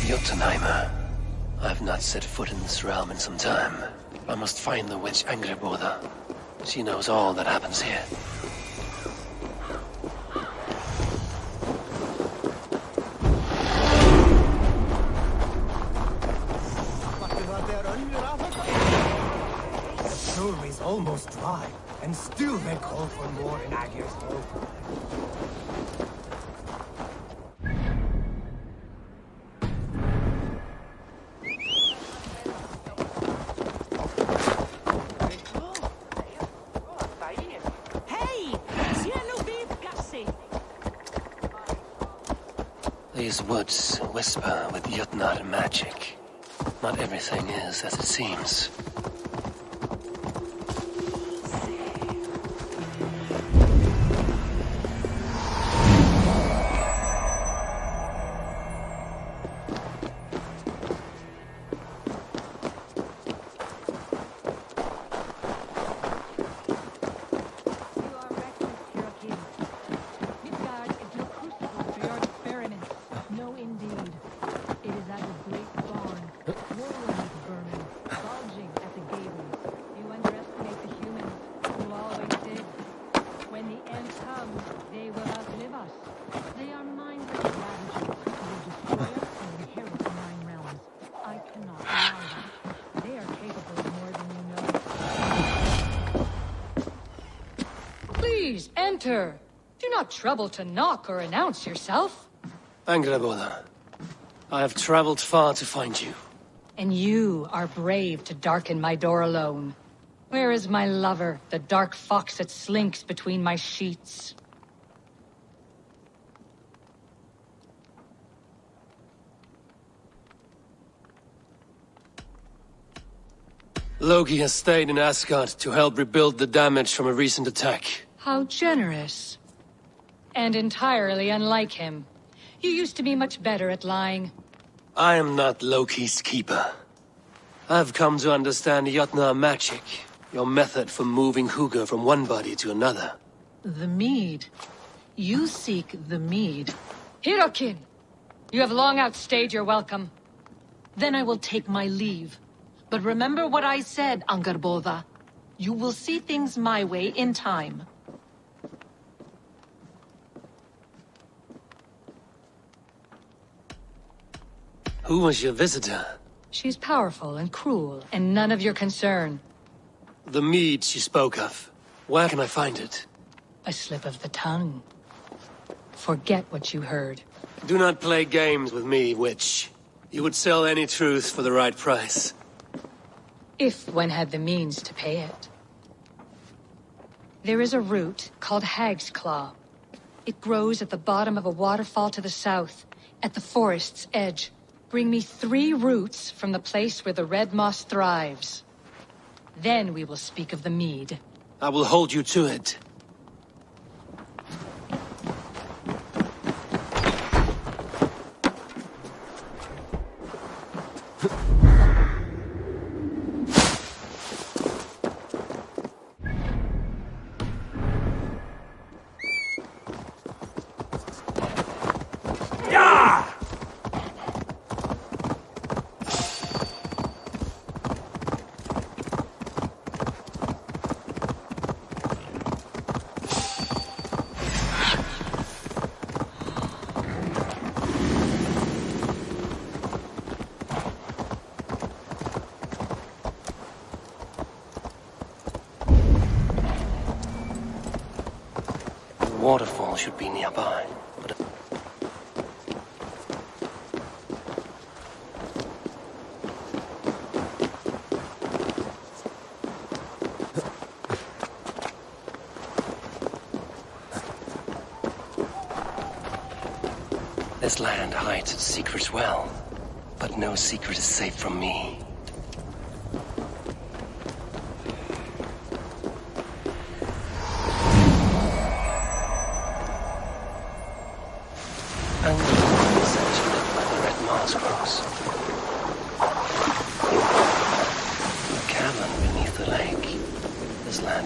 Jotunheimer. I've not set foot in this realm in some time. I must find the witch Angreboda. She knows all that happens here. The jewelry's almost dry, and still they call for more in Agir's hope. These woods whisper with Jotnar magic. Not everything is as it seems. Please, enter. Do not trouble to knock or announce yourself. Angreboda, I have traveled far to find you. And you are brave to darken my door alone. Where is my lover, the dark fox that slinks between my sheets? Loki has stayed in Asgard to help rebuild the damage from a recent attack. How generous. And entirely unlike him. You used to be much better at lying. I am not Loki's keeper. I've come to understand Jotnar magic, your method for moving Hugr from one body to another. The mead. You seek the mead. Hirokin! You have long outstayed your welcome. Then I will take my leave. But remember what I said, Angrboda. You will see things my way in time. Who was your visitor? She's powerful and cruel, and none of your concern. The mead she spoke of. Where can I find it? A slip of the tongue. Forget what you heard. Do not play games with me, witch. You would sell any truth for the right price. If one had the means to pay it. There is a root called Hag's Claw. It grows at the bottom of a waterfall to the south, at the forest's edge. Bring me 3 roots from the place where the red moss thrives. Then we will speak of the mead. I will hold you to it. Waterfall should be nearby, but... This land hides its secrets well, but no secret is safe from me.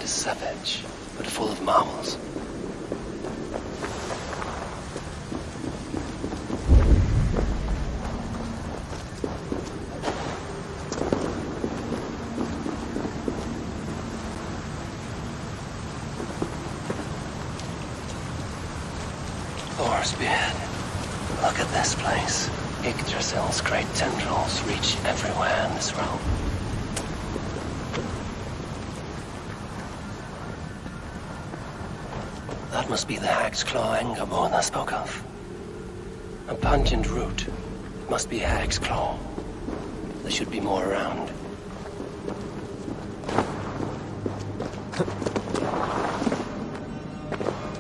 Savage, but full of marvels. beard. Look at this place. Yggdrasil's great tendrils reach everywhere in this realm. That must be the Hag's Claw Engerbor I spoke of. A pungent root. It must be Hag's Claw. There should be more around.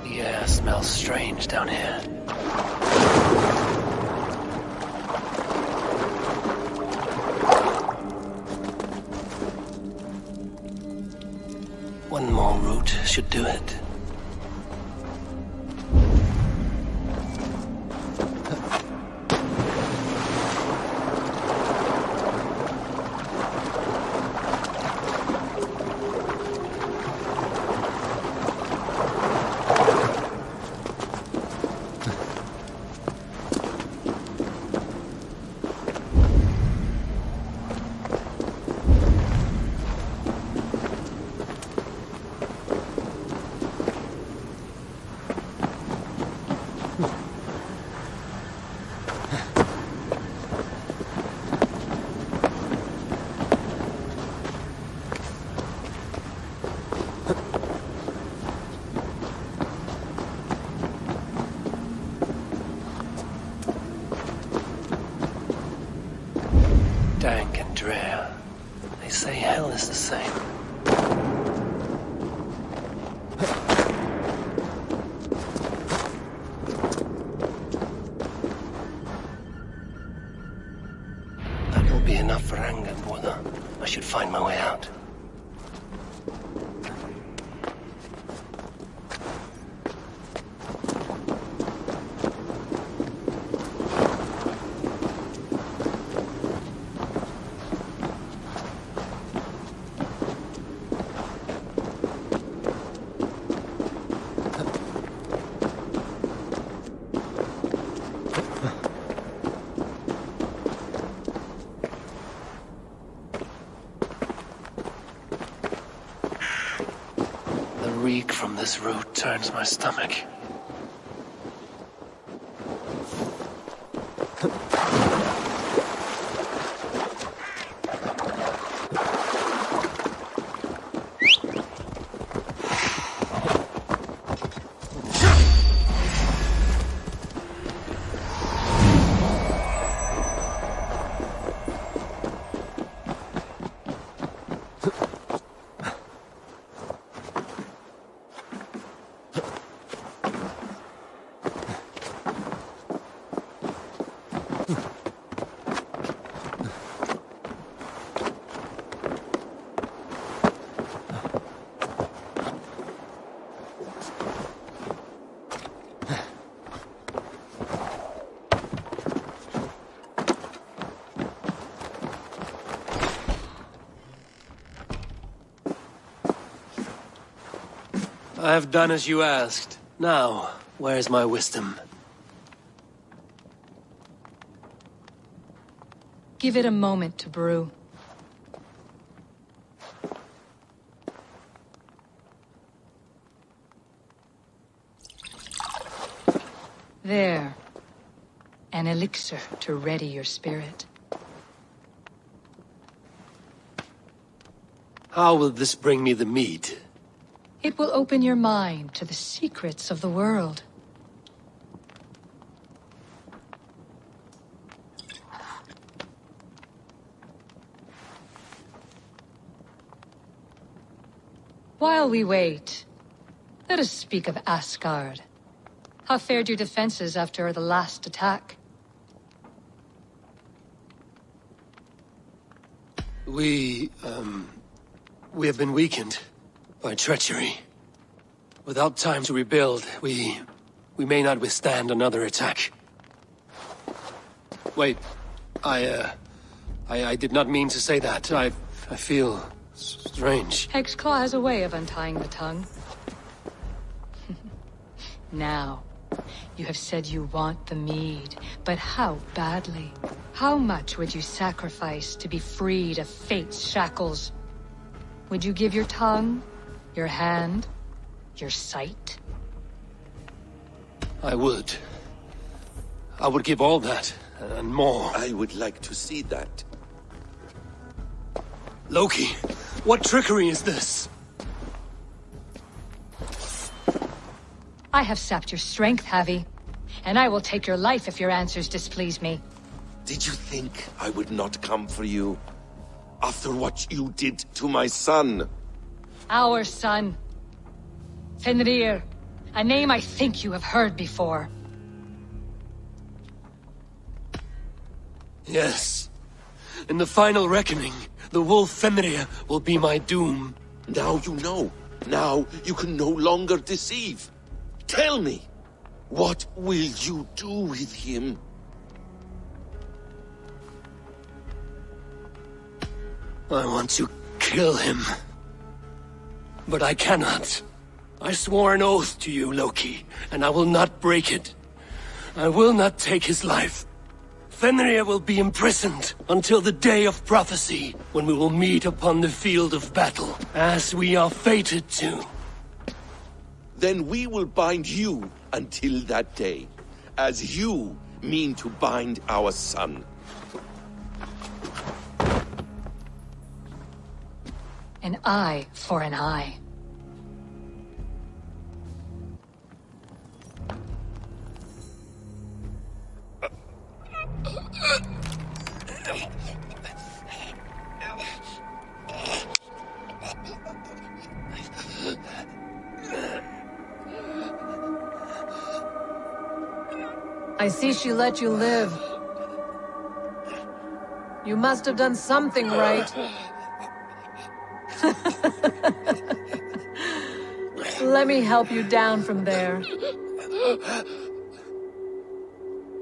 The air smells strange down here. One more route should do it. Dank and drear. They say hell is the same. That will be enough for Angerboda. I should find my way out. The reek from this root turns my stomach. I have done as you asked. Now, where's my wisdom? Give it a moment to brew. There. An elixir to ready your spirit. How will this bring me the mead? It will open your mind to the secrets of the world. While we wait, let us speak of Asgard. How fared your defenses after the last attack? We have been weakened by treachery. Without time to rebuild, we may not withstand another attack. Wait, I did not mean to say that. I feel strange. Hexclaw has a way of untying the tongue. Now, you have said you want the mead, but how badly? How much would you sacrifice to be freed of fate's shackles? Would you give your tongue, your hand, your sight? I would, I would give all that, and more. I would like to see that. Loki, what trickery is this? I have sapped your strength, Havi. And I will take your life if your answers displease me. Did you think I would not come for you? After what you did to my son? Our son. Fenrir. A name I think you have heard before. Yes. In the final reckoning, the wolf Fenrir will be my doom. Now you know. Now you can no longer deceive. Tell me, what will you do with him? I want to kill him. But I cannot. I swore an oath to you, Loki, and I will not break it. I will not take his life. Fenrir will be imprisoned until the day of prophecy, when we will meet upon the field of battle, as we are fated to. Then we will bind you until that day, as you mean to bind our son. An eye for an eye. I see she let you live. You must have done something right. Let me help you down from there.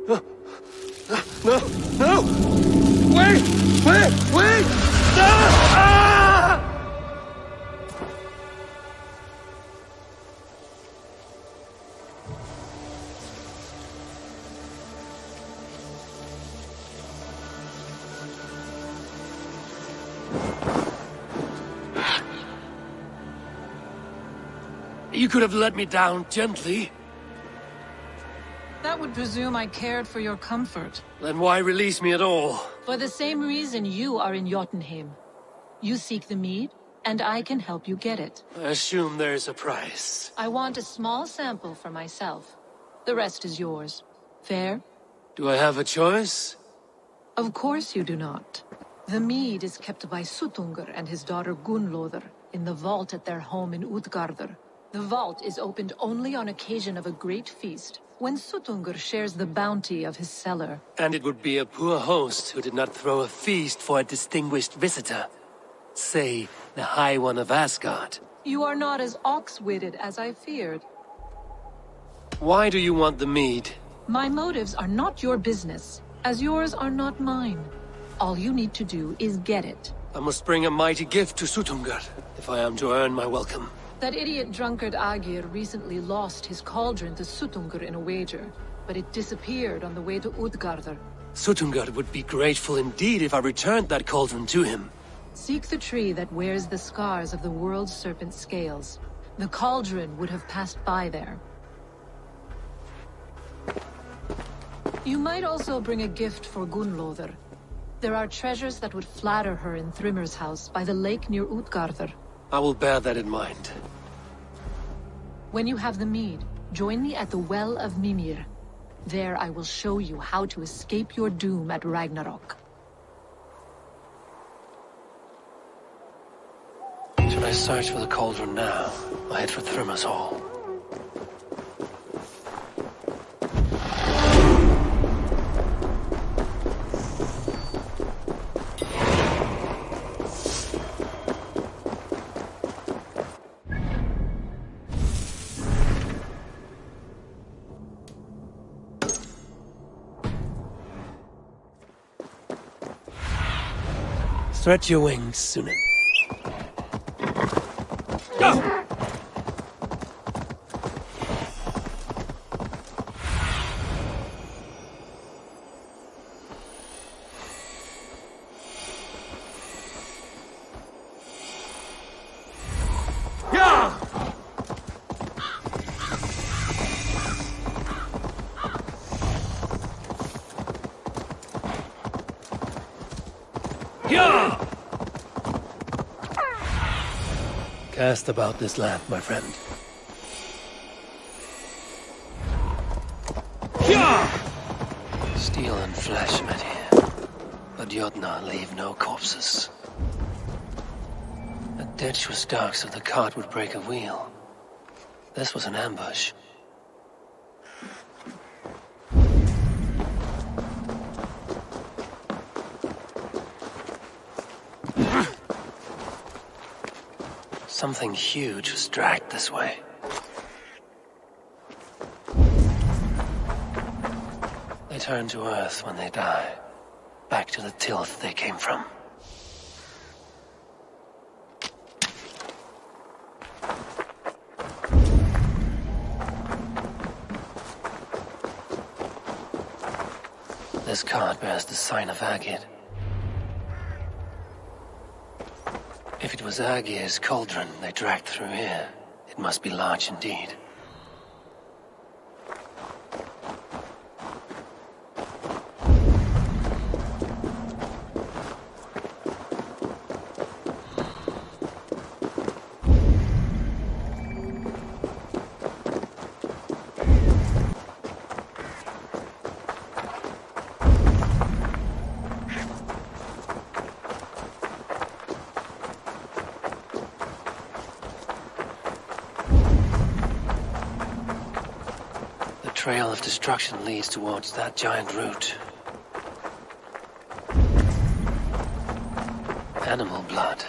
No! No! Wait! Wait! No! Ah! You could have let me down gently. That would presume I cared for your comfort. Then why release me at all? For the same reason you are in Jotunheim. You seek the mead, and I can help you get it. I assume there's a price. I want a small sample for myself. The rest is yours. Fair? Do I have a choice? Of course you do not. The mead is kept by Suttungr and his daughter Gunnlóðr in the vault at their home in Utgardr. The vault is opened only on occasion of a great feast, when Suttungr shares the bounty of his cellar. And it would be a poor host who did not throw a feast for a distinguished visitor. Say, the High One of Asgard. You are not as ox-witted as I feared. Why do you want the mead? My motives are not your business, as yours are not mine. All you need to do is get it. I must bring a mighty gift to Suttungr, if I am to earn my welcome. That idiot drunkard Agir recently lost his cauldron to Suttungr in a wager, but it disappeared on the way to Utgardr. Suttungr would be grateful indeed if I returned that cauldron to him. Seek the tree that wears the scars of the world's serpent scales. The cauldron would have passed by there. You might also bring a gift for Gunnlóðr. There are treasures that would flatter her in Thrimmer's house by the lake near Utgardr. I will bear that in mind. When you have the mead, join me at the Well of Mimir. There I will show you how to escape your doom at Ragnarok. Should I search for the cauldron now, or head for Thrimmer's Hall? Stretch your wings, Suna. Go! Yeah! Cast about this land, my friend. Yeah! Steel and flesh met here, but Jotnar leave no corpses. The ditch was dark so the cart would break a wheel. This was an ambush. Something huge was dragged this way. They turn to earth when they die, back to the tilth they came from. This card bears the sign of Agid. If it was Agir's cauldron they dragged through here, it must be large indeed. The trail of destruction leads towards that giant root. Animal blood.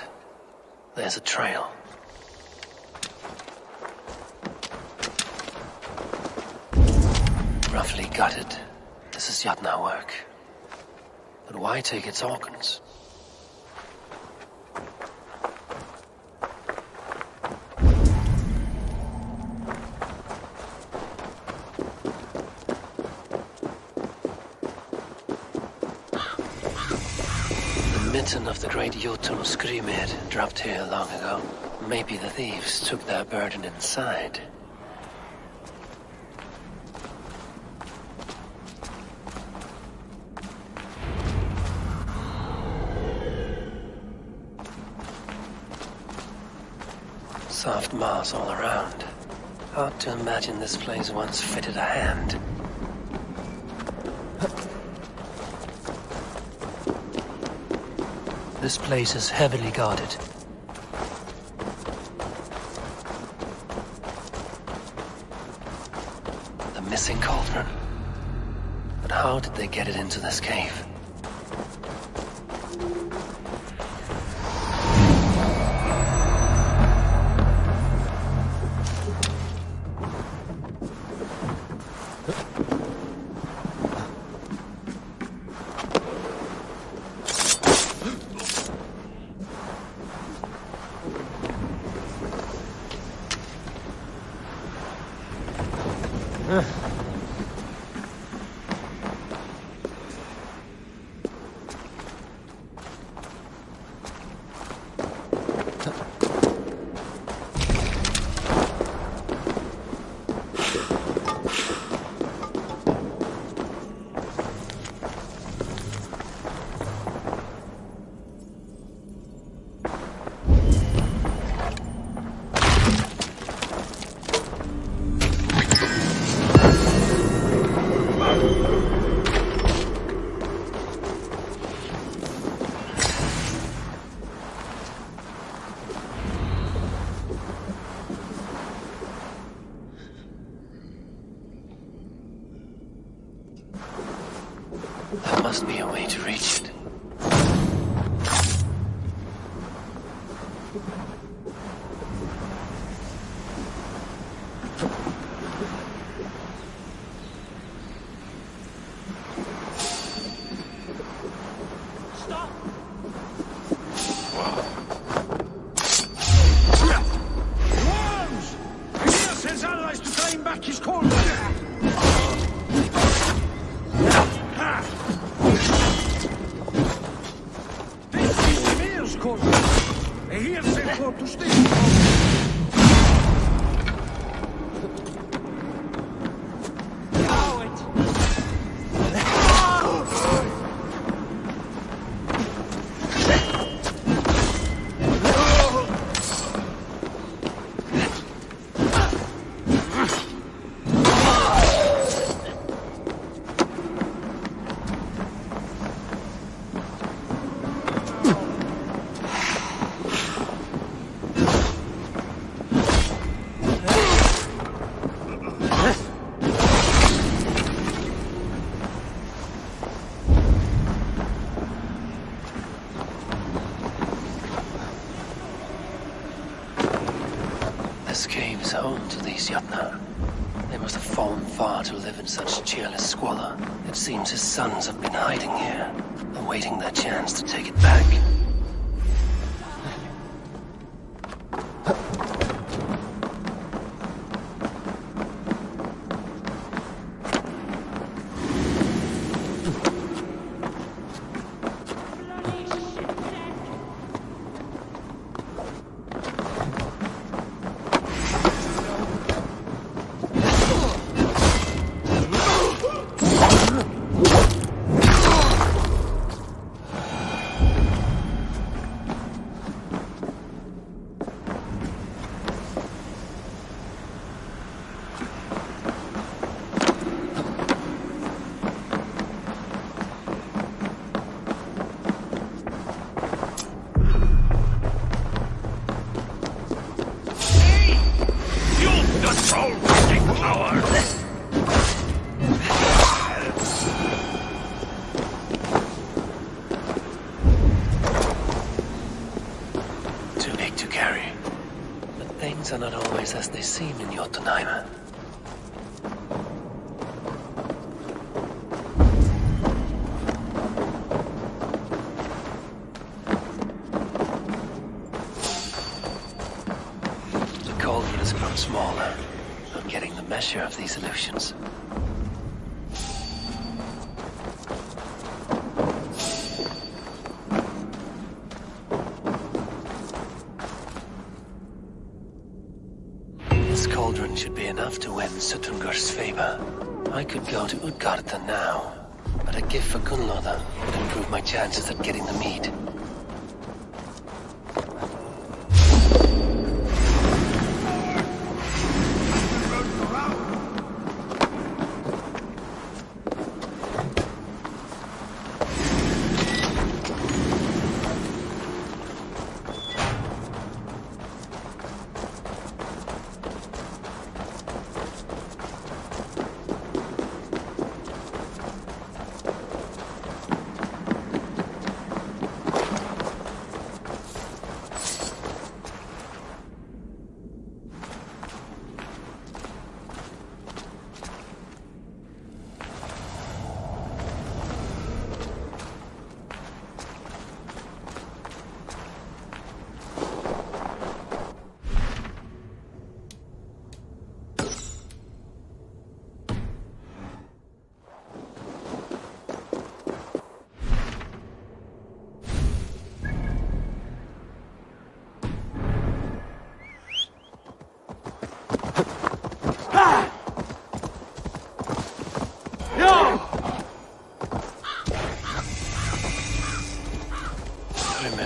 There's a trail. Roughly gutted. This is Jotnar work. But why take its organs? Of the great Jotun Skrimir dropped here long ago. Maybe the thieves took their burden inside. Soft moss all around. Hard to imagine this place once fitted a hand. This place is heavily guarded. The missing cauldron. But how did they get it into this cave? There must be a way to reach it. This cave is home to these Jotunheim. They must have fallen far to live in such cheerless squalor. It seems his sons have been hiding here, awaiting their chance to take it back. Too big to carry. But things are not always as they seem in Jotunheim. The cauldron has grown smaller. I'm getting the measure of these illusions. This cauldron should be enough to win Suttungur's favor. I could go to Utgarda now, but a gift for Gunnlóðr would improve my chances at getting the mead.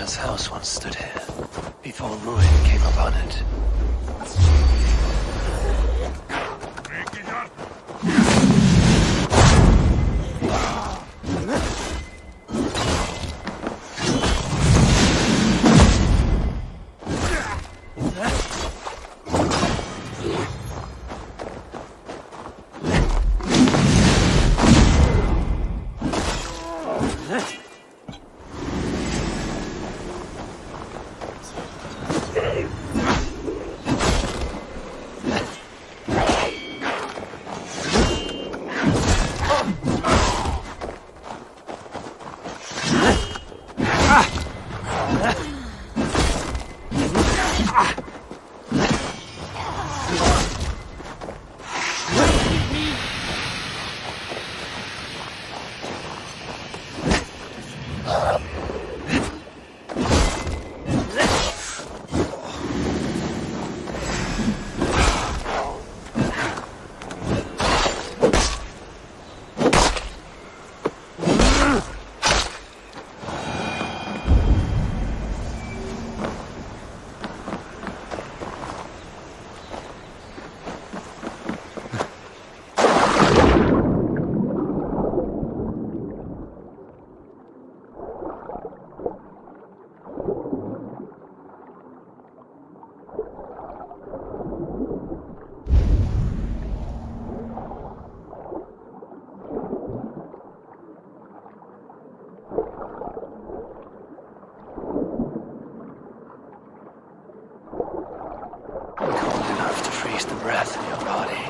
His house once stood here, before ruin came upon it. breath in your body.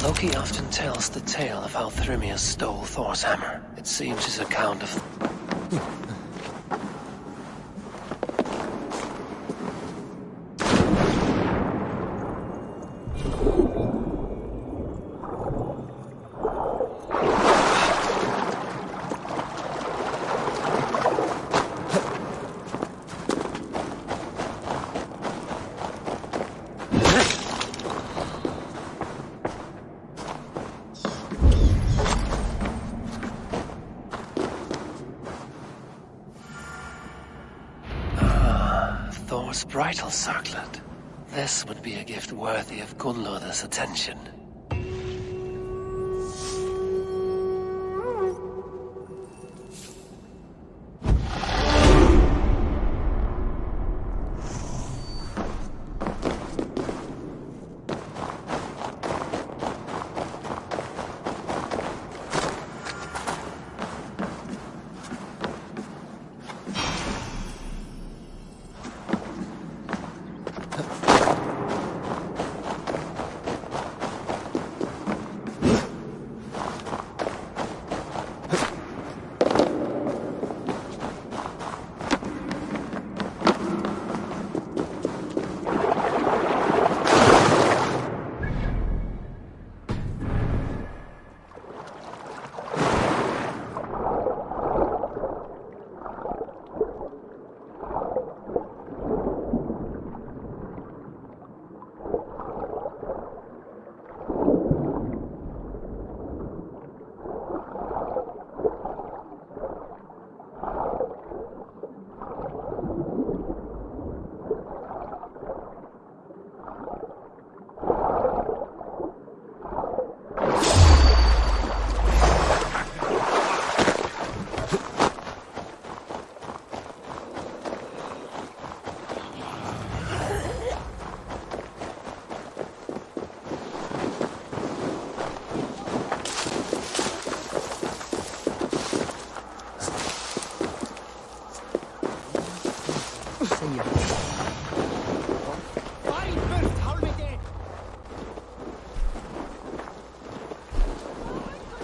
Loki often tells the tale of how Thrymia stole Thor's hammer. It seems his account of... Thor's bridal circlet. This would be a gift worthy of Gunnlod's attention.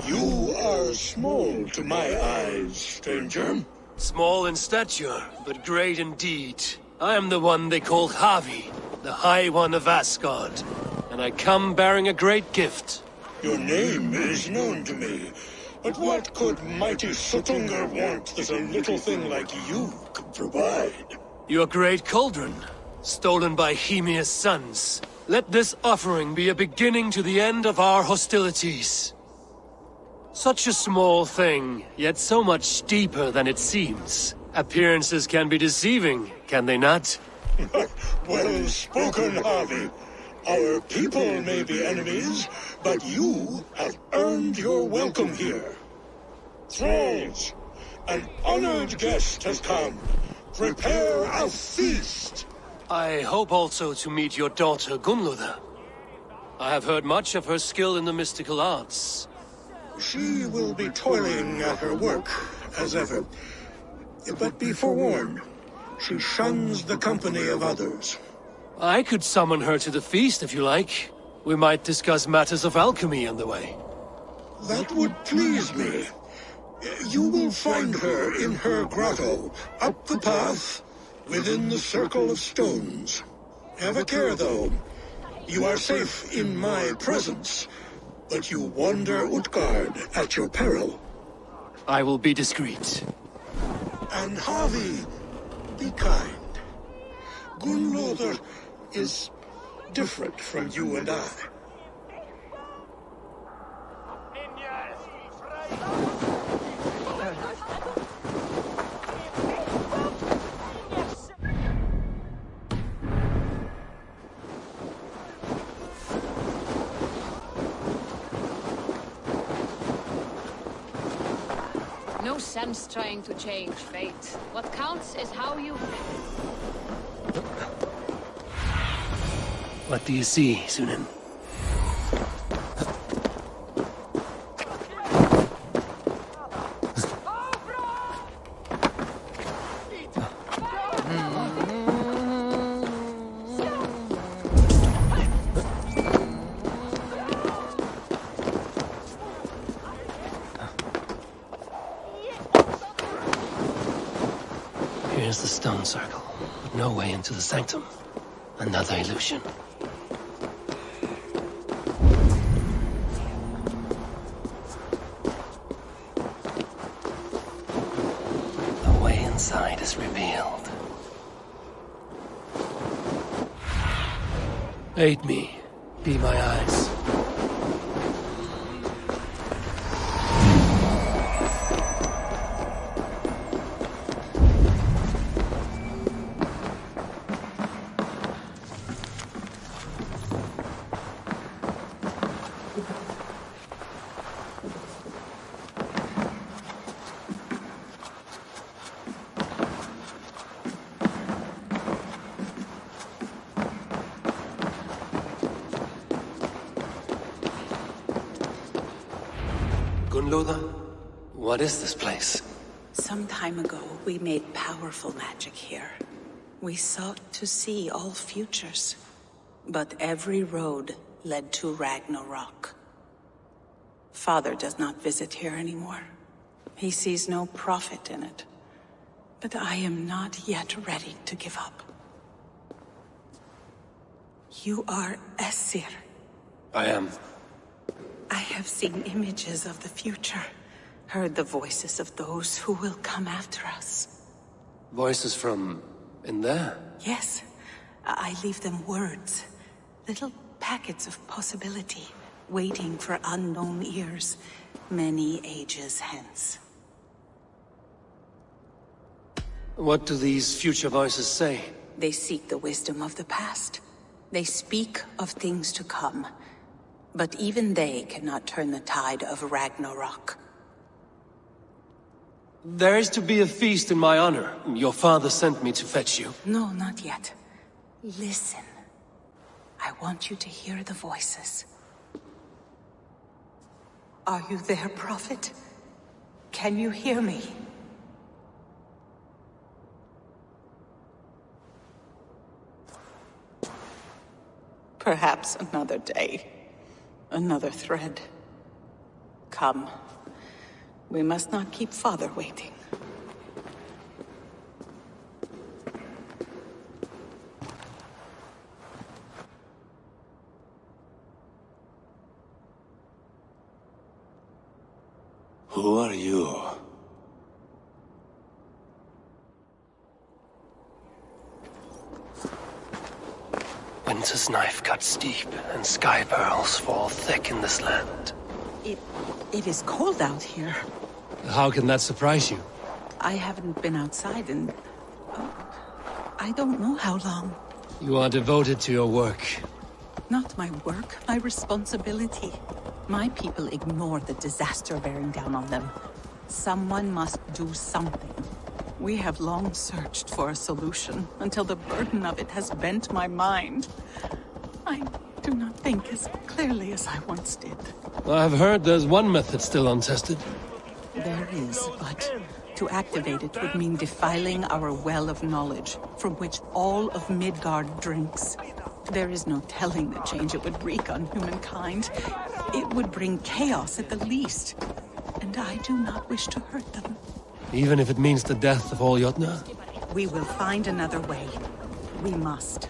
You are small to my eyes, stranger. Small in stature, but great in deed. I am the one they call Havi, the High One of Asgard, and I come bearing a great gift. Your name is known to me, but what could mighty Suttungr want that a little thing like you could provide? Your great cauldron, stolen by Hymir's sons. Let this offering be a beginning to the end of our hostilities. Such a small thing, yet so much deeper than it seems. Appearances can be deceiving, can they not? Well spoken, Harvey. Our people may be enemies, but you have earned your welcome here. Thralls, an honored guest has come. Prepare a feast. I hope also to meet your daughter Gunnlod. I have heard much of her skill in the mystical arts. She will be toiling at her work, as ever. But be forewarned, she shuns the company of others. I could summon her to the feast if you like. We might discuss matters of alchemy on the way. That would please me. You will find her in her grotto, up the path, within the circle of stones. Have a care, though. You are safe in my presence, but you wander Utgard at your peril. I will be discreet. And Havi, be kind. Gunnlod is different from you and I. No sense trying to change fate. What counts is how you... What do you see, Sunan? No way into the sanctum. Another illusion. The way inside is revealed. Aid me. Be my eyes. Gunloda, what is this place? Some time ago, we made powerful magic here. We sought to see all futures. But every road led to Ragnarok. Father does not visit here anymore. He sees no profit in it. But I am not yet ready to give up. You are Esir. I am. I have seen images of the future, heard the voices of those who will come after us. Voices from in there? Yes, I leave them words, little packets of possibility, waiting for unknown ears, many ages hence. What do these future voices say? They seek the wisdom of the past. They speak of things to come. But even they cannot turn the tide of Ragnarok. There is to be a feast in my honor. Your father sent me to fetch you. No, not yet. Listen. I want you to hear the voices. Are you there, Prophet? Can you hear me? Perhaps another day. Another thread. Come. We must not keep Father waiting. Who are you? Winter's knife cuts deep, and sky pearls fall thick in this land. It is cold out here. How can that surprise you? I haven't been outside in... I don't know how long. You are devoted to your work. Not my work, my responsibility. My people ignore the disaster bearing down on them. Someone must do something. We have long searched for a solution, until the burden of it has bent my mind. I do not think as clearly as I once did. I've heard there's one method still untested. There is, but to activate it would mean defiling our well of knowledge, from which all of Midgard drinks. There is no telling the change it would wreak on humankind. It would bring chaos at the least, and I do not wish to hurt them. Even if it means the death of all Jotnar? We will find another way. We must.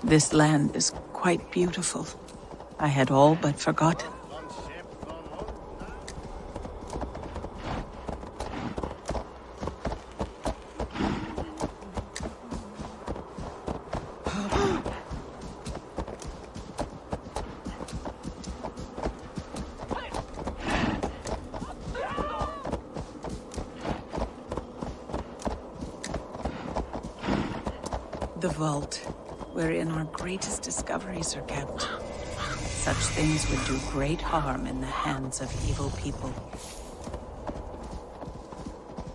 This land is quite beautiful. I had all but forgotten. The vault, wherein our greatest discoveries are kept. Such things would do great harm in the hands of evil people.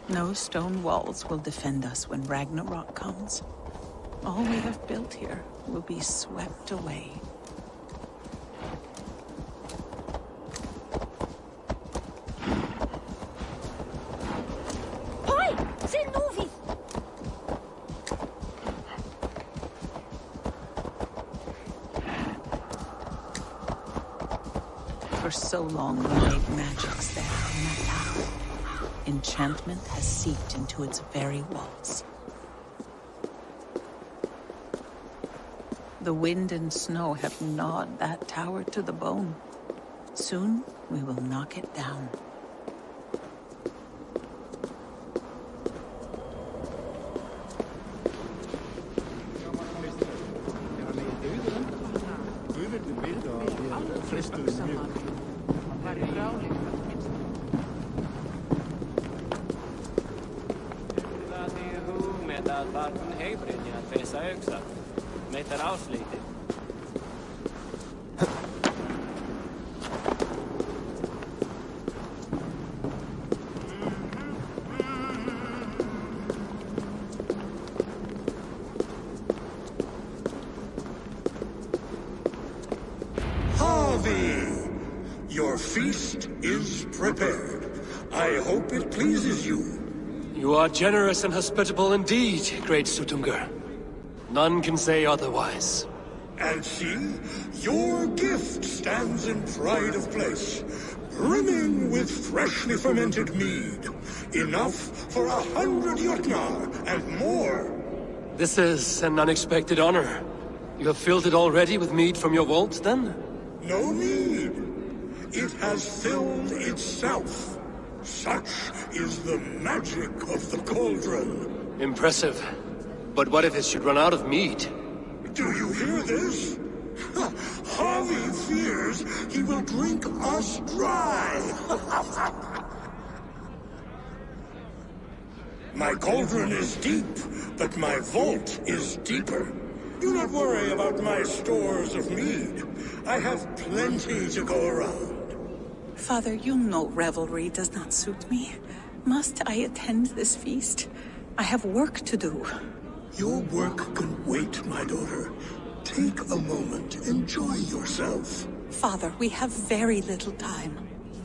No stone walls will defend us when Ragnarok comes. All we have built here will be swept away. For so long we made magics there in that tower. Enchantment has seeped into its very walls. The wind and snow have gnawed that tower to the bone. Soon, we will knock it down. Your feast is prepared. I hope it pleases you. You are generous and hospitable indeed, great Sutungur. None can say otherwise. And see, your gift stands in pride of place, brimming with freshly fermented mead. Enough for 100 Jotnar and more. This is an unexpected honor. You have filled it already with mead from your vault, then? No need. It has filled itself. Such is the magic of the cauldron. Impressive. But what if it should run out of mead? Do you hear this? Harvey fears he will drink us dry. My cauldron is deep, but my vault is deeper. Do not worry about my stores of mead. I have plenty to go around. Father, you know revelry does not suit me. Must I attend this feast? I have work to do. Your work can wait, my daughter. Take a moment. Enjoy yourself. Father, we have very little time.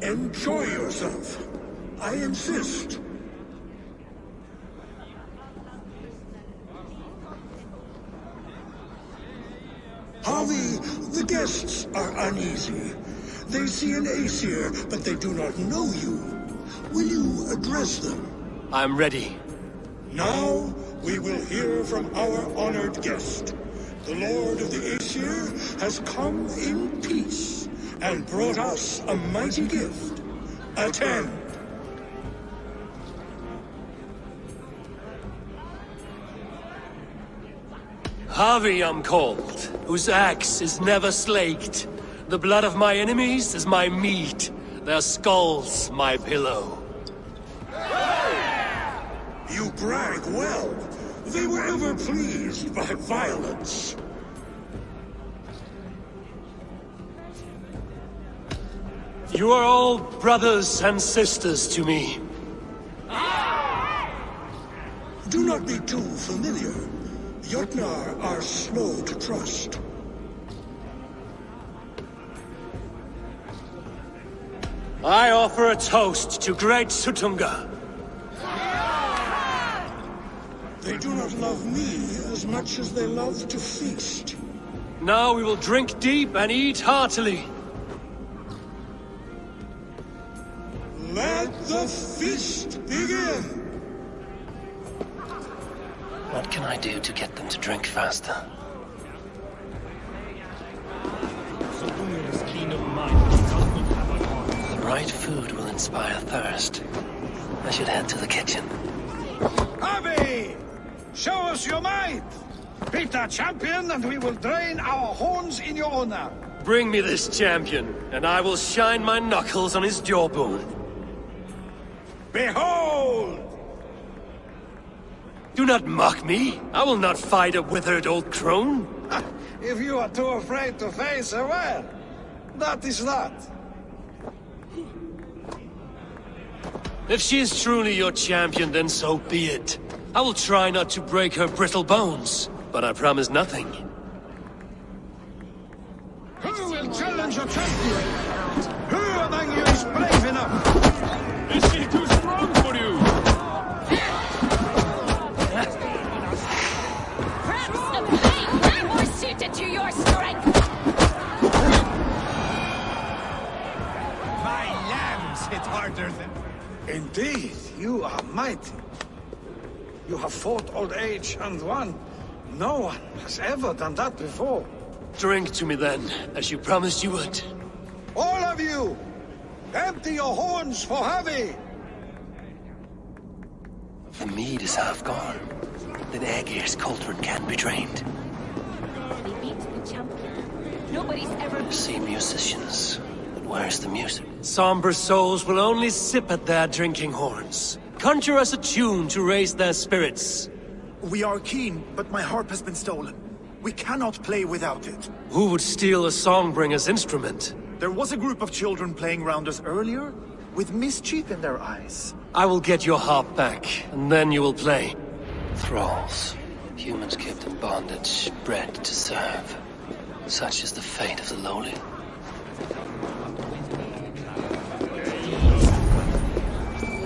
Enjoy yourself. I insist. Harvey, the guests are uneasy. They see an Aesir, but they do not know you. Will you address them? I'm ready. Now, we will hear from our honored guest. The Lord of the Aesir has come in peace, and brought us a mighty gift. Attend. Harvey I'm called, whose axe is never slaked. The blood of my enemies is my meat, their skulls my pillow. You brag well. They were ever pleased by violence. You are all brothers and sisters to me. Do not be too familiar. Jotnar are slow to trust. I offer a toast to great Sutunga. They do not love me as much as they love to feast. Now we will drink deep and eat heartily. Let the feast begin! What can I do to get them to drink faster? The right food will inspire thirst. I should head to the kitchen. Harvey! Show us your might! Beat our champion and we will drain our horns in your honor. Bring me this champion, and I will shine my knuckles on his jawbone. Behold! Do not mock me. I will not fight a withered old crone. If you are too afraid to face her, well, that is that. If she is truly your champion, then so be it. I will try not to break her brittle bones, but I promise nothing. Who will challenge your champion? Who among you is brave enough? Is she too strong for you? Perhaps a blade more suited to your strength. are mighty. You have fought old age and won. No one has ever done that before. Drink to me then, as you promised you would. All of you! Empty your horns for Havi! The mead is half gone. Then Aegir's cauldron can't be drained. We beat the champion. Nobody's ever See musicians, but where's the music? Somber souls will only sip at their drinking horns. Conjure us a tune to raise their spirits. We are keen, but my harp has been stolen. We cannot play without it. Who would steal a songbringer's instrument? There was a group of children playing round us earlier, with mischief in their eyes. I will get your harp back, and then you will play. Thralls. Humans kept in bondage, bred to serve. Such is the fate of the lowly.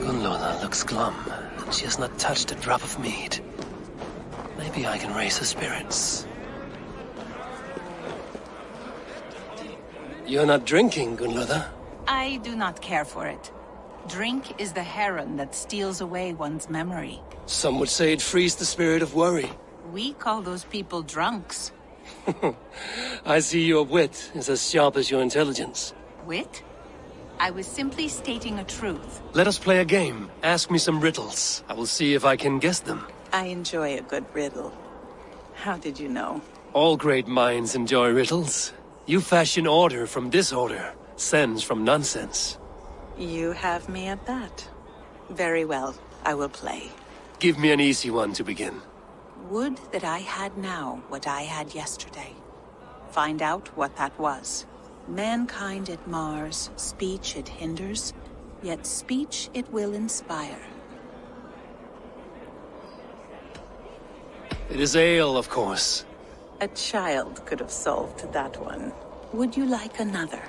Gunloda looks glum, and she has not touched a drop of mead. Maybe I can raise her spirits. You're not drinking, Gunloda. I do not care for it. Drink is the heron that steals away one's memory. Some would say it frees the spirit of worry. We call those people drunks. I see your wit is as sharp as your intelligence. Wit? I was simply stating a truth. Let us play a game. Ask me some riddles. I will see if I can guess them. I enjoy a good riddle. How did you know? All great minds enjoy riddles. You fashion order from disorder, sense from nonsense. You have me at that. Very well, I will play. Give me an easy one to begin. Would that I had now what I had yesterday. Find out what that was. Mankind it mars, speech it hinders, yet speech it will inspire. It is ale, of course. A child could have solved that one. Would you like another?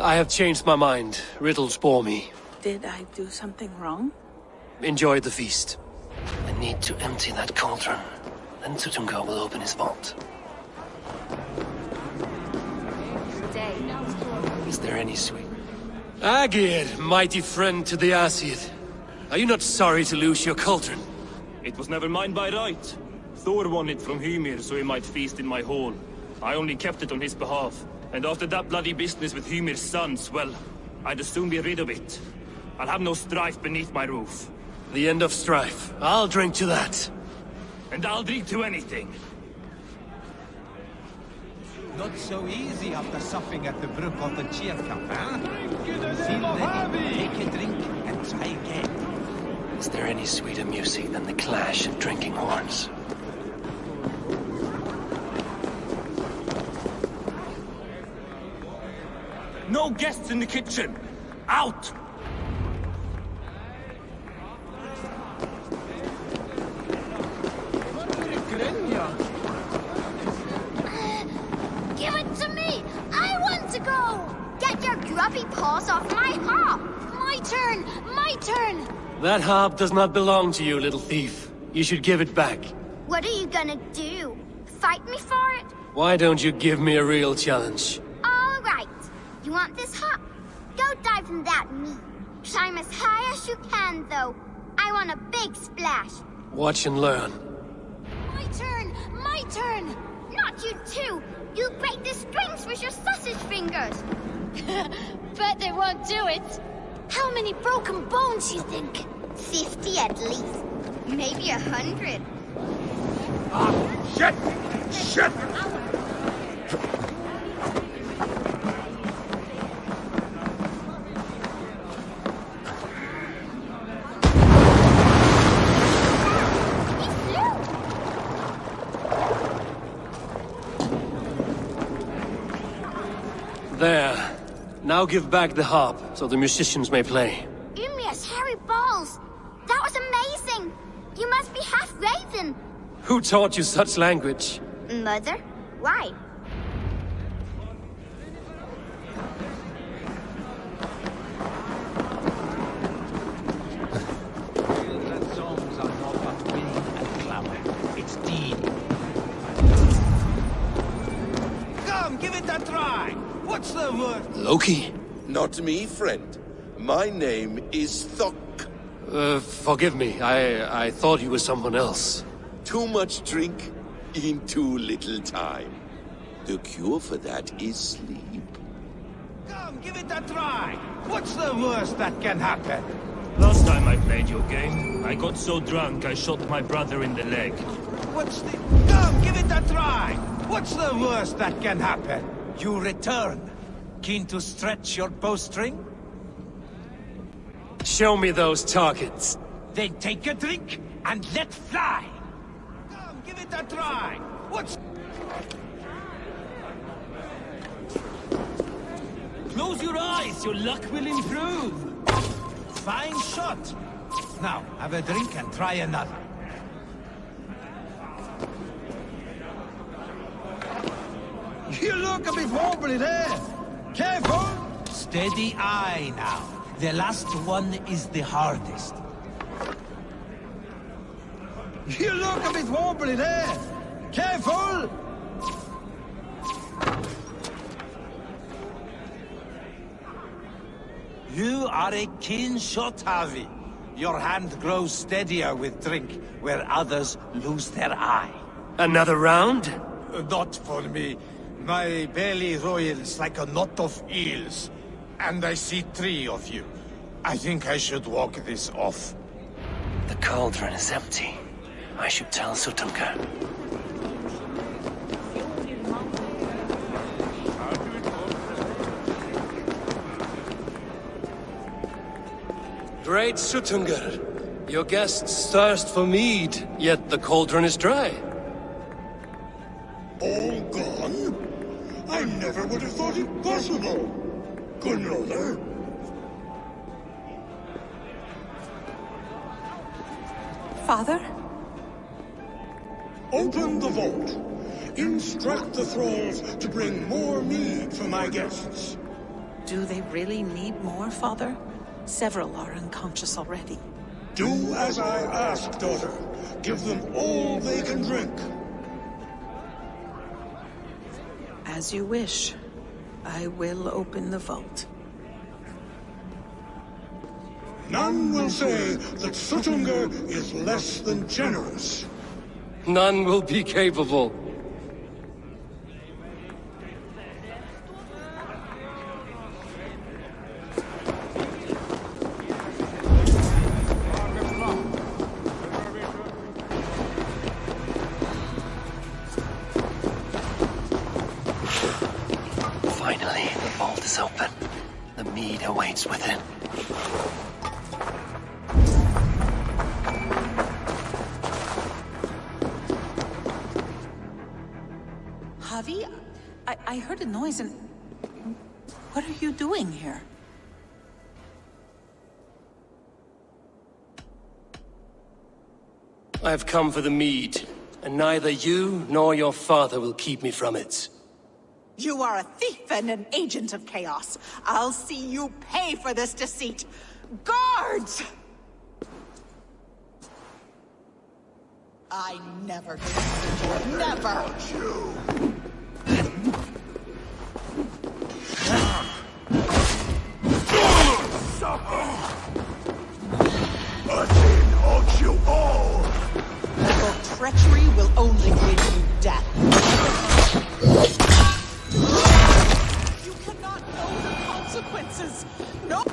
I have changed my mind. Riddles bore me. Did I do something wrong? Enjoy the feast. I need to empty that cauldron. Then Tutunga will open his vault. Is there any sweet? Aegir, mighty friend to the Aesir. Are you not sorry to lose your cauldron? It was never mine by right. Thor won it from Hymir so he might feast in my hall. I only kept it on his behalf. And after that bloody business with Hymir's sons, well, I'd as soon be rid of it. I'll have no strife beneath my roof. The end of strife. I'll drink to that. And I'll drink to anything. Not so easy after supping at the brook of the cheer cup, huh? Feel ready, take a drink, and try again. Is there any sweeter music than the clash of drinking horns? No guests in the kitchen! Out! Give it to me! I want to go! Get your grubby paws off my harp! My turn! My turn! That harp does not belong to you, little thief. You should give it back. What are you gonna do? Fight me for it? Why don't you give me a real challenge? All right. You want this harp? Go dive in that meat. Climb as high as you can, though. I want a big splash. Watch and learn. My turn! My turn! Not you too! You break the strings with your sausage fingers! Bet they won't do it! How many broken bones, you think? 50 at least. Maybe 100. Ah, shit! Shit! There. Now give back the harp, so the musicians may play. Ymir's hairy balls! That was amazing! You must be half raven! Who taught you such language? Mother? Why? Children's songs are not but wind and clamor. It's deed. Come, give it a try! What's the word? Loki? Not me, friend. My name is Thok. Forgive me. I thought you were someone else. Too much drink in too little time. The cure for that is sleep. Come, give it a try. What's the worst that can happen? Last time I played your game, I got so drunk I shot my brother in the leg. What's the... Come, give it a try. What's the worst that can happen? You return. Keen to stretch your bowstring? Show me those targets. Then take a drink and let fly. Come, give it a try. What's... Close your eyes, your luck will improve. Fine shot. Now, have a drink and try another. You look a bit wobbly there. Careful! Steady eye now. The last one is the hardest. You look a bit wobbly there. Careful! You are a keen shot, Havi. Your hand grows steadier with drink, where others lose their eye. Another round? Not for me. My belly roils like a knot of eels. And I see 3 of you. I think I should walk this off. The cauldron is empty. I should tell Sutunga. Great Sutunga, your guests thirst for mead, yet the cauldron is dry. All gone? I never would have thought it possible. Gunloder. Father? Open the vault. Instruct the thralls to bring more mead for my guests. Do they really need more, Father? Several are unconscious already. Do as I ask, daughter. Give them all they can drink. As you wish. I will open the vault. None will say that Sutunga is less than generous. None will be capable. Finally, the vault is open. The mead awaits within. Javi, I heard a noise and... What are you doing here? I have come for the mead, and neither you nor your father will keep me from it. You are a thief and an agent of chaos. I'll see you pay for this deceit. Guards! I never trusted you. Never! A tin of you all! Your treachery will only bring you death. You cannot know the consequences. No!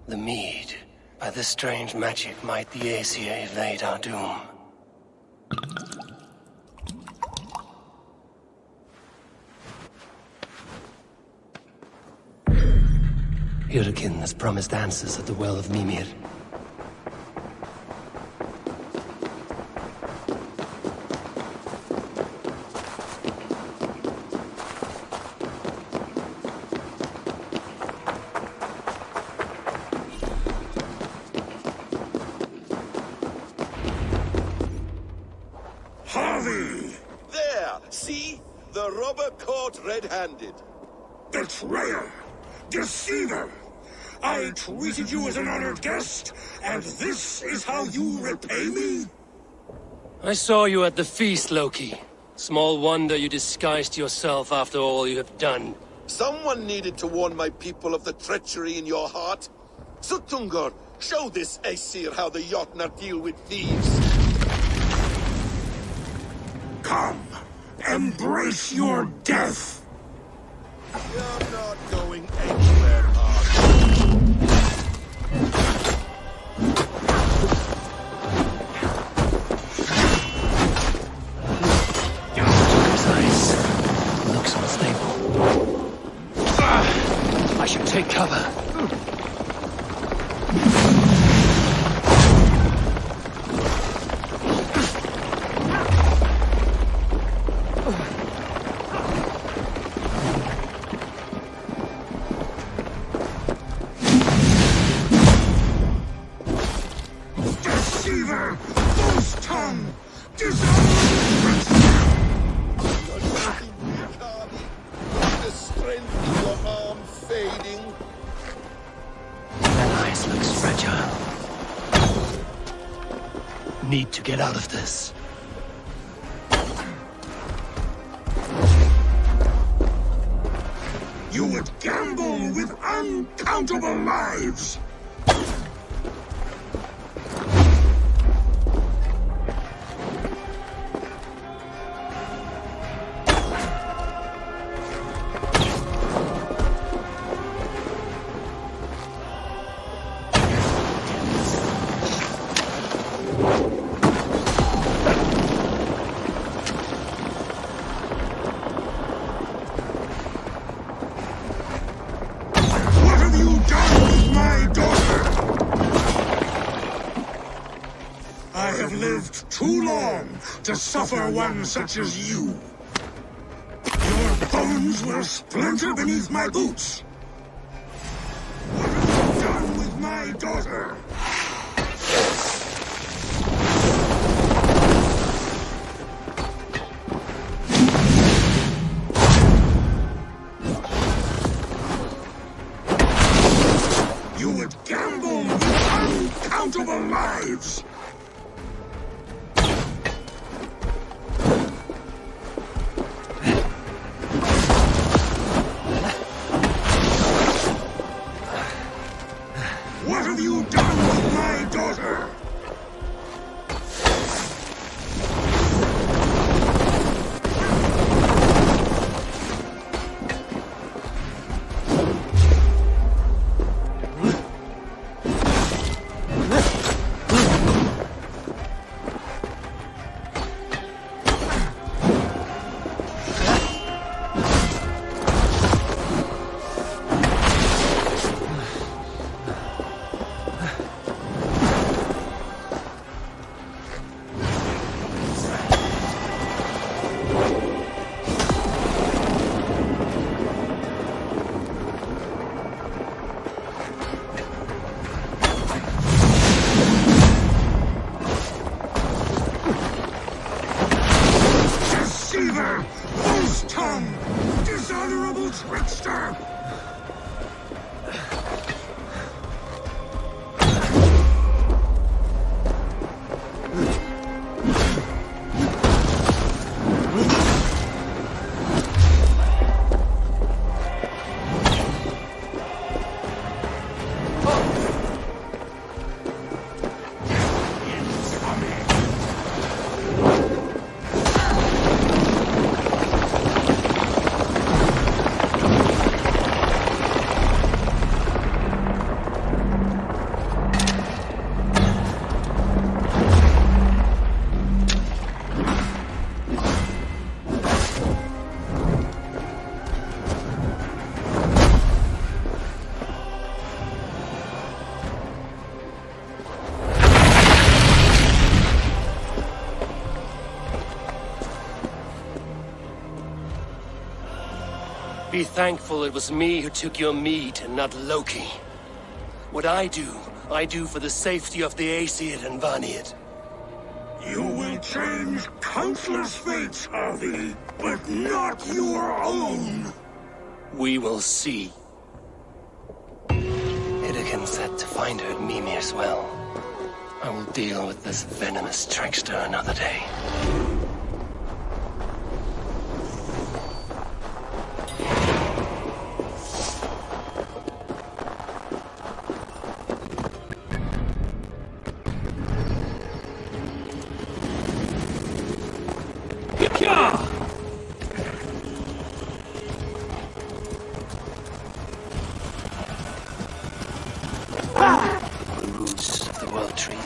The mead. By this strange magic might the Aesir evade our doom. Hyrkin has promised answers at the Well of Mimir. Harvey! There! See? The robber caught red-handed. Betrayer! Deceiver! I treated you as an honored guest, and this is how you repay me? I saw you at the feast, Loki. Small wonder you disguised yourself after all you have done. Someone needed to warn my people of the treachery in your heart. Suttungr, show this Aesir how the Jotnar deal with thieves. Come, embrace your death! You're not going anywhere, Ark. Looks unstable. I should take cover. Deceiver! False tongue! Dishonorable! The strength in your arm fading. That ice looks fragile. Need to get out of this. You would gamble with uncountable lives! What have you done with my daughter? I have lived too long to suffer one such as you. Your bones will splinter beneath my boots. What have you done with my daughter? You would gamble with uncountable lives! What have you done with my daughter? Deceiver! False tongue! Dishonorable trickster! Be thankful it was me who took your meat and not Loki. What I do for the safety of the Aesir and Vanir. You will change countless fates, Harvey, but not your own. We will see. Idaken said to find her at Mimir's well. I will deal with this venomous trickster another day. The roots of the world tree.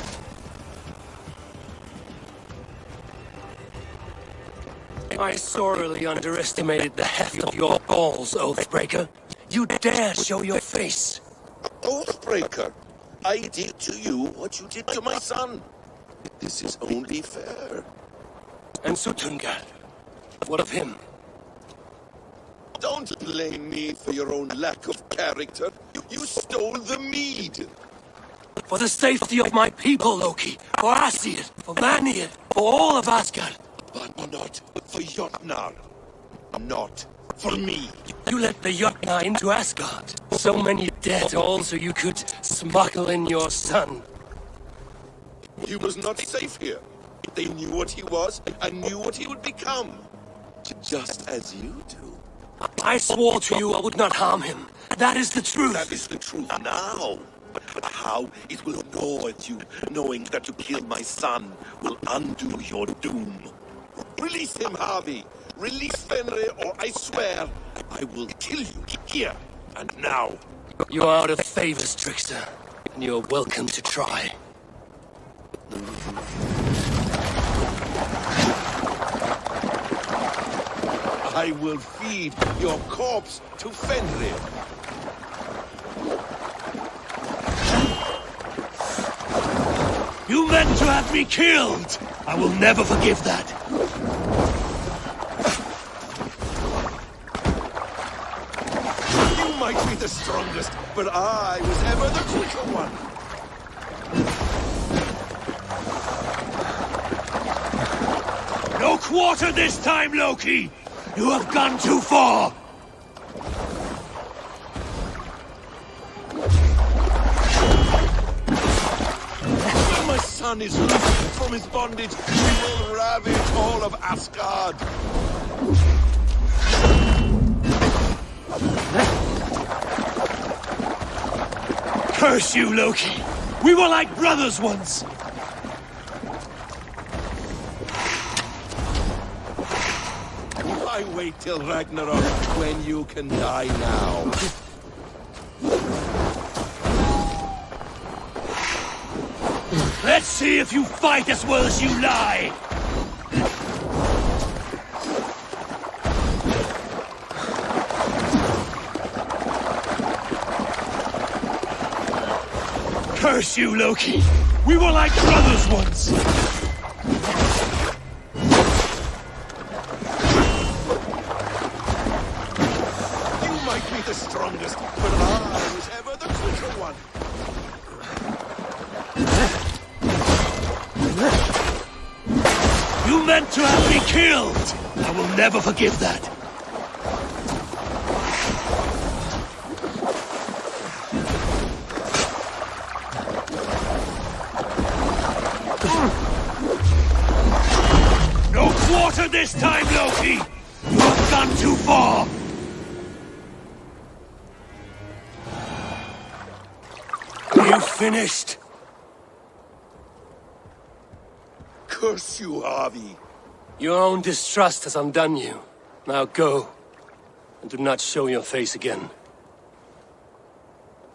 I sorely underestimated the heft of your balls, Oathbreaker. You dare show your face. Oathbreaker, I did to you what you did to my son. This is only fair. And Sutunga, what of him? Don't blame me for your own lack of character. You stole the mead. For the safety of my people, Loki. For Aesir, for Vanir, for all of Asgard. But not for Jotnar. Not for me. You let the Jotnar into Asgard. So many dead, all so you could smuggle in your son. He was not safe here. They knew what he was and knew what he would become. Just as you do. I swore to you I would not harm him. That is the truth. That is the truth now. But how it will gnaw at you, knowing that to kill my son will undo your doom. Release him, Harvey. Release Fenrir, or I swear I will kill you here and now. You are out of favors, trickster. And you're welcome to try. I will feed your corpse to Fenrir. You meant to have me killed! I will never forgive that. You might be the strongest, but I was ever the quicker one. No quarter this time, Loki! You have gone too far! When my son is loosed from his bondage, he will ravage all of Asgard. Curse you, Loki! We were like brothers once! Why wait till Ragnarok when you can die now? Let's see if you fight as well as you lie! Curse you, Loki! We were like brothers once! You might be the strongest, but I was ever the quicker one. You meant to have me killed! I will never forgive that. No quarter this time, Loki! You have gone too far! You finished? Curse you, Harvey. Your own distrust has undone you. Now go, and do not show your face again.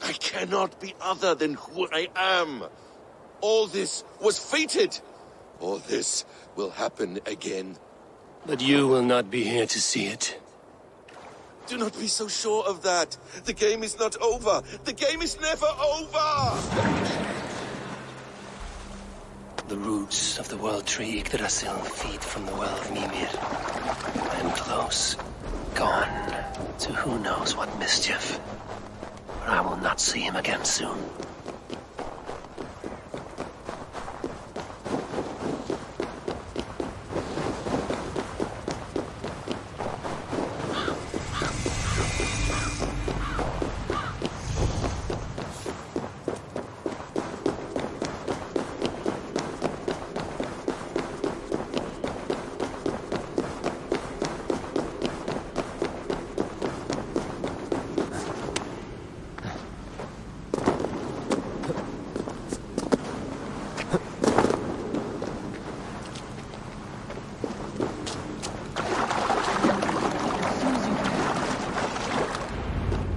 I cannot be other than who I am. All this was fated. All this will happen again. But you will not be here to see it. Do not be so sure of that. The game is not over. The game is never over! The roots of the world tree Yggdrasil feed from the well of Mimir. I am close. Gone to who knows what mischief. But I will not see him again soon.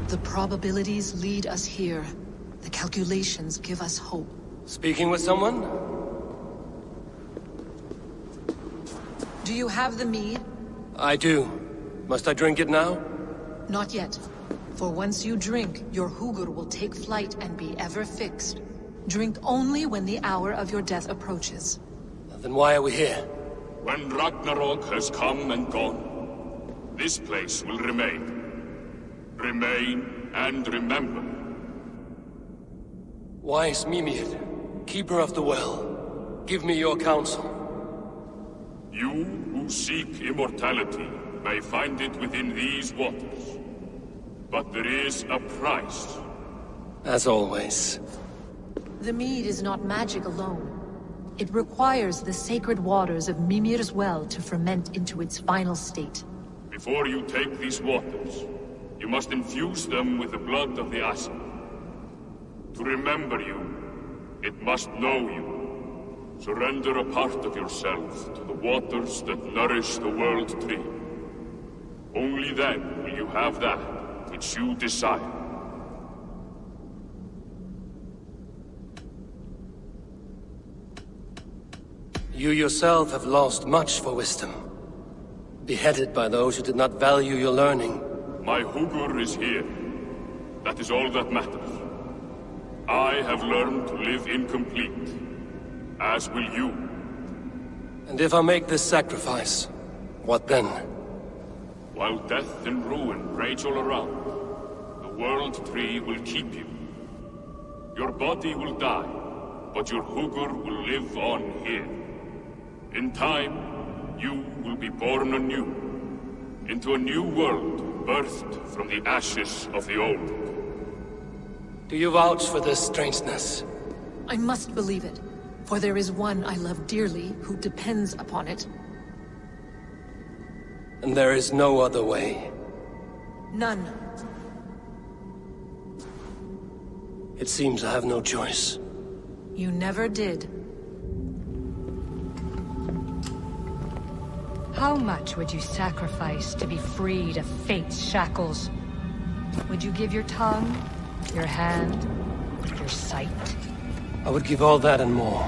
The probabilities lead us here. The calculations give us hope. Speaking with someone? Do you have the mead? I do. Must I drink it now? Not yet. For once you drink, your Hugur will take flight and be ever fixed. Drink only when the hour of your death approaches. Then why are we here? When Ragnarok has come and gone, this place will remain. Remain and remember. Wise Mimir, keeper of the well, give me your counsel. You who seek immortality may find it within these waters. But there is a price. As always. The mead is not magic alone. It requires the sacred waters of Mimir's well to ferment into its final state. Before you take these waters, you must infuse them with the blood of the Asa. To remember you, it must know you. Surrender a part of yourself to the waters that nourish the World Tree. Only then will you have that which you desire. You yourself have lost much for wisdom. Beheaded by those who did not value your learning. My Hugur is here. That is all that matters. I have learned to live incomplete. As will you. And if I make this sacrifice, what then? While death and ruin rage all around, the World Tree will keep you. Your body will die, but your Hugur will live on here. In time, you will be born anew, into a new world birthed from the ashes of the old. Do you vouch for this strangeness? I must believe it, for there is one I love dearly who depends upon it. And there is no other way. None. It seems I have no choice. You never did. How much would you sacrifice to be freed of fate's shackles? Would you give your tongue, your hand, your sight? I would give all that and more.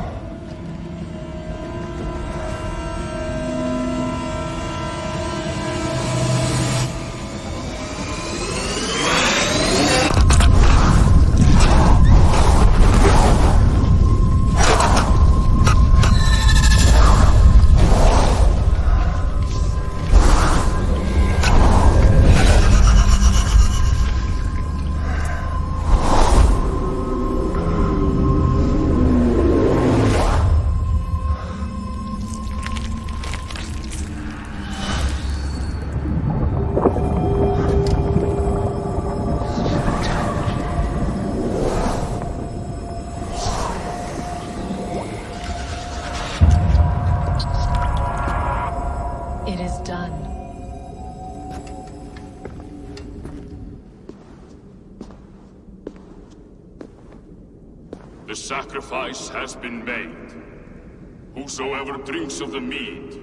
The sacrifice has been made. Whosoever drinks of the mead,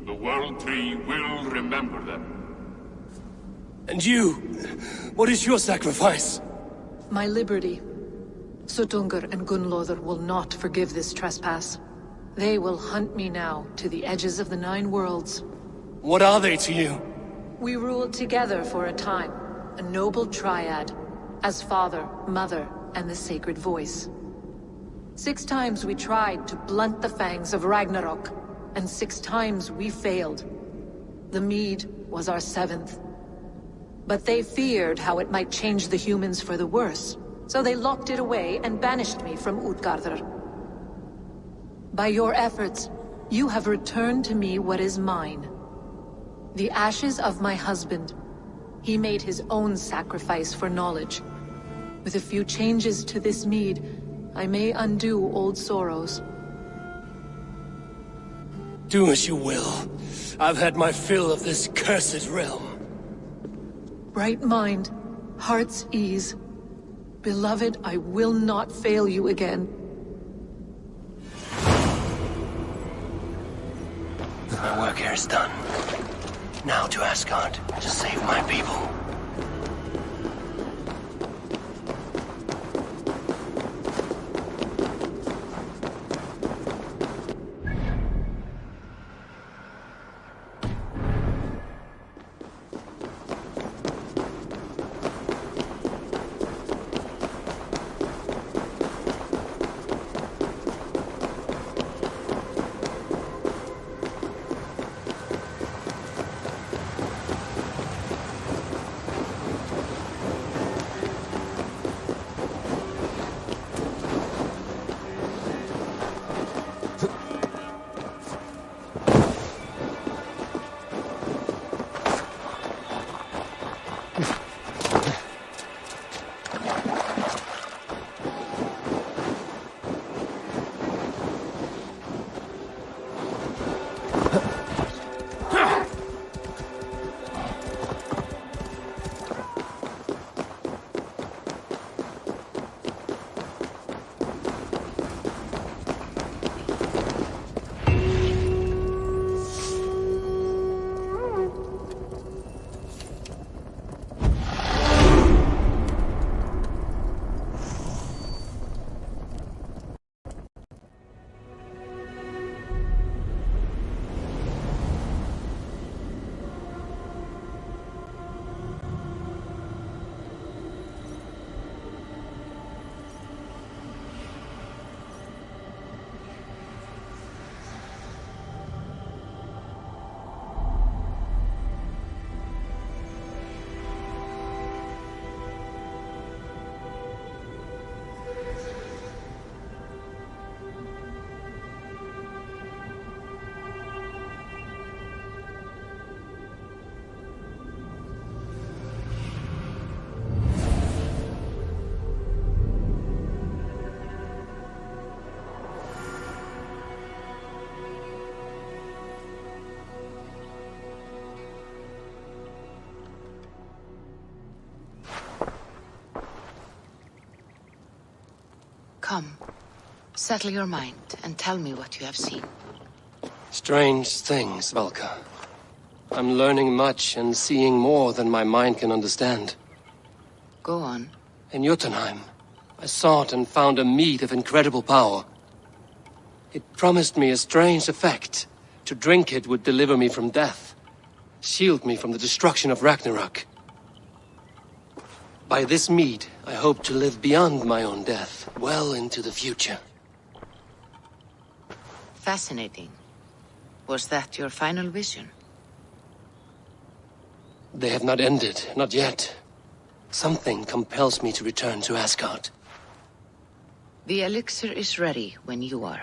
the World Tree will remember them. And you? What is your sacrifice? My liberty. Suttungr and Gunnlóðr will not forgive this trespass. They will hunt me now to the edges of the 9 worlds. What are they to you? We ruled together for a time, a noble triad, as father, mother, and the sacred voice. 6 times we tried to blunt the fangs of Ragnarok, and 6 times we failed. The mead was our 7th. But they feared how it might change the humans for the worse, so they locked it away and banished me from Utgardr. By your efforts, you have returned to me what is mine. The ashes of my husband. He made his own sacrifice for knowledge. With a few changes to this mead, I may undo old sorrows. Do as you will. I've had my fill of this cursed realm. Bright mind, heart's ease. Beloved, I will not fail you again. My work here is done. Now to Asgard, to save my people. Come. Settle your mind and tell me what you have seen. Strange things, Valka. I'm learning much and seeing more than my mind can understand. Go on. In Jotunheim, I sought and found a mead of incredible power. It promised me a strange effect. To drink it would deliver me from death, shield me from the destruction of Ragnarok. By this mead, I hope to live beyond my own death, well into the future. Fascinating. Was that your final vision? They have not ended, not yet. Something compels me to return to Asgard. The elixir is ready when you are.